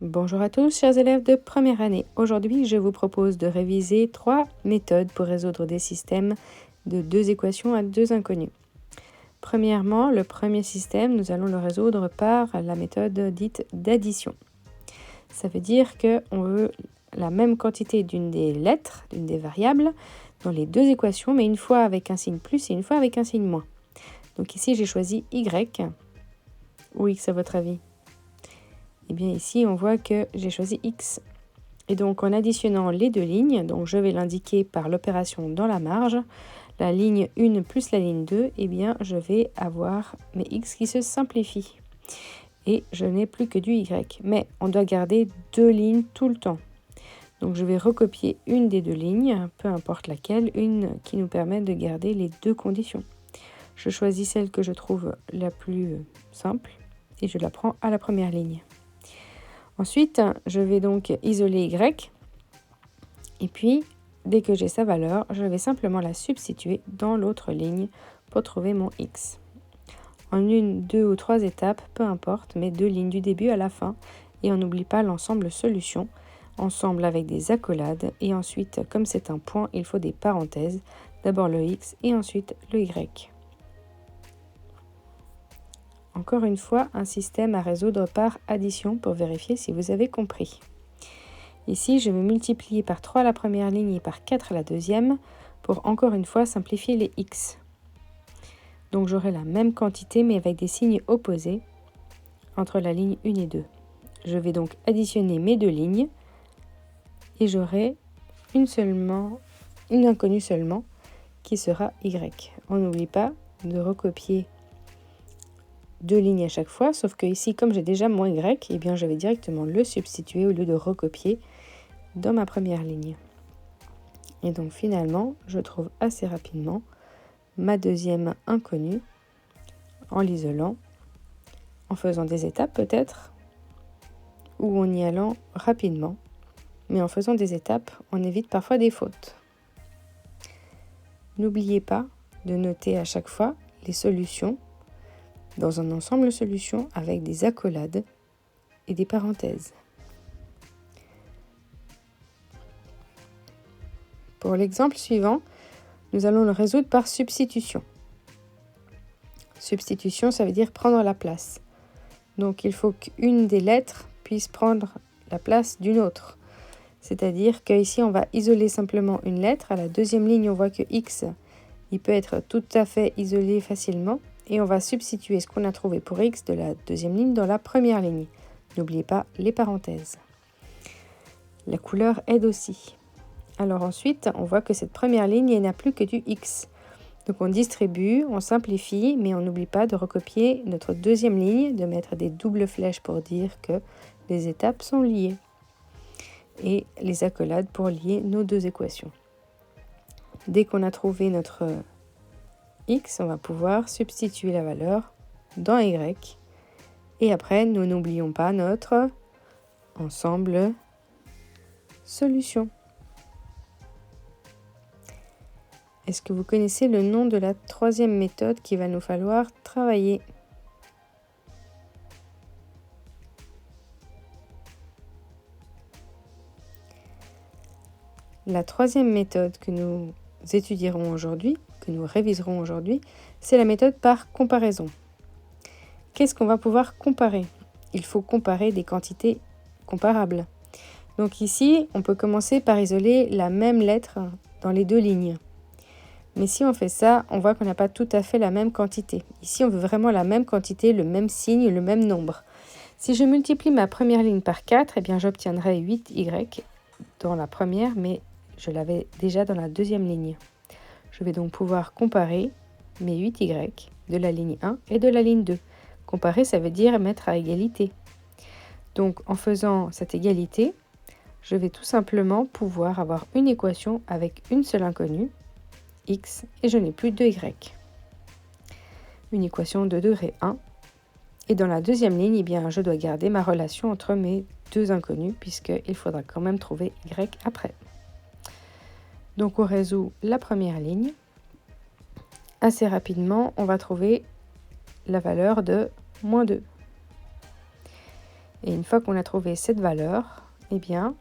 Bonjour à tous, chers élèves de première année. Aujourd'hui, je vous propose de réviser 3 méthodes pour résoudre des systèmes de 2 équations à 2 inconnus. Premièrement, le premier système, nous allons le résoudre par la méthode dite d'addition. Ça veut dire qu'on veut la même quantité d'une des lettres, d'une des variables, dans les 2 équations, mais une fois avec un signe plus et une fois avec un signe moins. Donc ici, j'ai choisi Y. Ou X à votre avis ? Eh bien ici, on voit que j'ai choisi X. Et donc en additionnant les deux lignes, donc je vais l'indiquer par l'opération dans la marge, la ligne 1 plus la ligne 2, eh bien je vais avoir mes X qui se simplifient. Et je n'ai plus que du Y. Mais on doit garder deux lignes tout le temps. Donc je vais recopier une des deux lignes, peu importe laquelle, une qui nous permet de garder les deux conditions. Je choisis celle que je trouve la plus simple et je la prends à la première ligne. Ensuite, je vais donc isoler Y. Et puis, dès que j'ai sa valeur, je vais simplement la substituer dans l'autre ligne pour trouver mon X. En 1, 2 ou 3 étapes, peu importe, mais 2 lignes du début à la fin. Et on n'oublie pas l'ensemble solution, ensemble avec des accolades. Et ensuite, comme c'est un point, il faut des parenthèses. D'abord le X et ensuite le Y. Encore une fois, un système à résoudre par addition pour vérifier si vous avez compris. Ici, je vais multiplier par 3 la première ligne et par 4 la deuxième pour encore une fois simplifier les X. Donc j'aurai la même quantité mais avec des signes opposés entre la ligne 1 et 2. Je vais donc additionner mes deux lignes et j'aurai une inconnue seulement qui sera Y. On n'oublie pas de recopier deux lignes à chaque fois, sauf que ici, comme j'ai déjà mon Y, eh bien, je vais directement le substituer au lieu de recopier dans ma première ligne. Et donc finalement, je trouve assez rapidement ma deuxième inconnue en l'isolant, en faisant des étapes peut-être, ou en y allant rapidement. Mais en faisant des étapes, on évite parfois des fautes. N'oubliez pas de noter à chaque fois les solutions dans un ensemble solution avec des accolades et des parenthèses. Pour l'exemple suivant, nous allons le résoudre par substitution. Substitution, ça veut dire prendre la place. Donc il faut qu'une des lettres puisse prendre la place d'une autre. C'est-à-dire qu'ici, on va isoler simplement une lettre. À la deuxième ligne, on voit que X, il peut être tout à fait isolé facilement. Et on va substituer ce qu'on a trouvé pour X de la deuxième ligne dans la première ligne. N'oubliez pas les parenthèses. La couleur aide aussi. Alors ensuite, on voit que cette première ligne, il n'a plus que du X. Donc on distribue, on simplifie, mais on n'oublie pas de recopier notre deuxième ligne, de mettre des doubles flèches pour dire que les étapes sont liées. Et les accolades pour lier nos deux équations. Dès qu'on a trouvé notre X, on va pouvoir substituer la valeur dans Y. Et après, nous n'oublions pas notre ensemble solution. Est-ce que vous connaissez le nom de la troisième méthode qu'il va nous falloir travailler ? La troisième méthode que nous étudierons aujourd'hui, que nous réviserons aujourd'hui, c'est la méthode par comparaison. Qu'est-ce qu'on va pouvoir comparer ? Il faut comparer des quantités comparables. Donc ici, on peut commencer par isoler la même lettre dans les deux lignes. Mais si on fait ça, on voit qu'on n'a pas tout à fait la même quantité. Ici, on veut vraiment la même quantité, le même signe, le même nombre. Si je multiplie ma première ligne par 4, eh bien j'obtiendrai 8Y dans la première, mais je l'avais déjà dans la deuxième ligne. Je vais donc pouvoir comparer mes 8Y de la ligne 1 et de la ligne 2. Comparer, ça veut dire mettre à égalité. Donc en faisant cette égalité, je vais tout simplement pouvoir avoir une équation avec une seule inconnue, X, et je n'ai plus de Y. Une équation de degré 1. Et dans la deuxième ligne, eh bien, je dois garder ma relation entre mes deux inconnus, puisqu'il faudra quand même trouver Y après. Donc on résout la première ligne. Assez rapidement, on va trouver la valeur de moins 2. Et une fois qu'on a trouvé cette valeur, eh bien,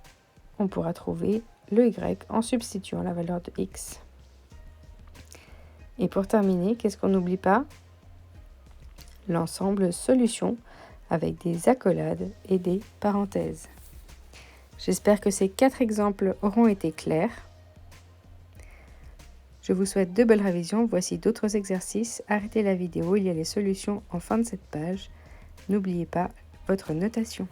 on pourra trouver le y en substituant la valeur de x. Et pour terminer, qu'est-ce qu'on n'oublie pas? L'ensemble solution avec des accolades et des parenthèses. J'espère que ces 4 exemples auront été clairs. Je vous souhaite de belles révisions. Voici d'autres exercices. Arrêtez la vidéo, il y a les solutions en fin de cette page. N'oubliez pas votre notation.